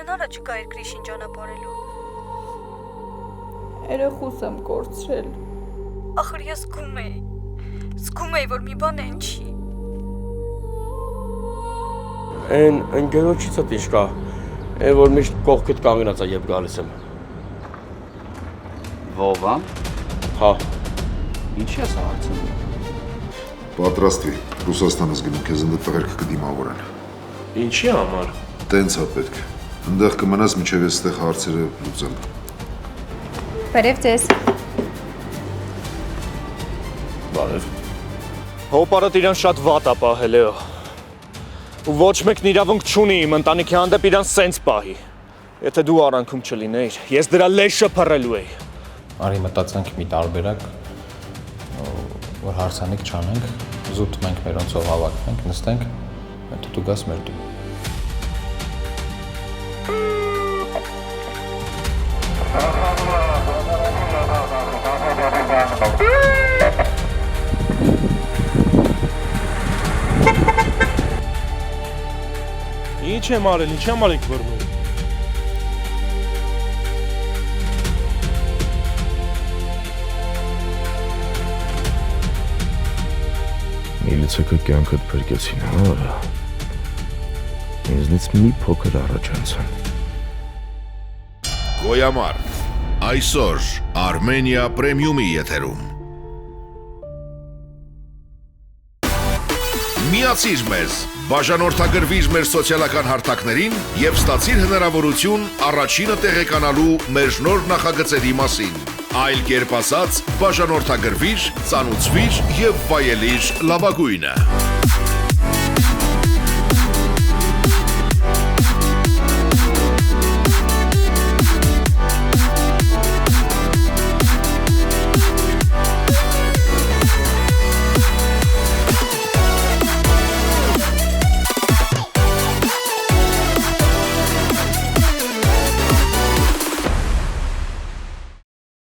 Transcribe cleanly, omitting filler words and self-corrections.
հնարը չկա երկրի շինճանապարելու։ Երեխուս եմ կորցրել։ Ախր ես զգում էի, որ մի բան են չի։ Են ընկերոջիցդ ինչ կա, են որ միշտ կողքդ կանգնած է երբ գալիս եմ։ Վովան։ Հա։ Ինչի՞ ես հարցնում։ Պատրաստվի, Ռուսաստանից գնում քեզ ընդ տղերքը կդիմավորեն։ Ինչի համար։ Տենց է պետք։ Այնտեղ կմնաս մինչև ես այդտեղ հարցերը լուծեմ։ Բարև ձեզ։ Բարև։ Հոպարդ իրան շատ վատ է պահել է։ Ու ոչ մեկն իրավունք չունի իմ ընտանիքի հանդեպ իրան սենց պահի։ Եթե դու արանքում չլինեիր, ես դրա լեշը փռելու էի։ Արի մտածենք մի տարբերակ, որ հարցանիք չանենք, զուտ մենք մերոնցով հավաքվենք, նստենք, հետո դու գաս մեր տուն։ Ինչ եմ արել, ինչ համար եք բռնում։ Միլիցեքը կյանքդ փրկեցին, հա արա։ Ինձնից մի փոքր առաջ անցան։ Գոյամար, այսօր Արմենիա պրեմիումի եթերում։ Միացիր մեզ, բաժանորդագրվիր մեր սոցիալական հարթակներին և ստացիր հնարավորություն առաջինը տեղեկանալու մեր նոր նախագծերի մասին։ Այլ կերպ ասած, բաժանորդագրվիր, ծանուցվիր և վայելիր լավագույնը։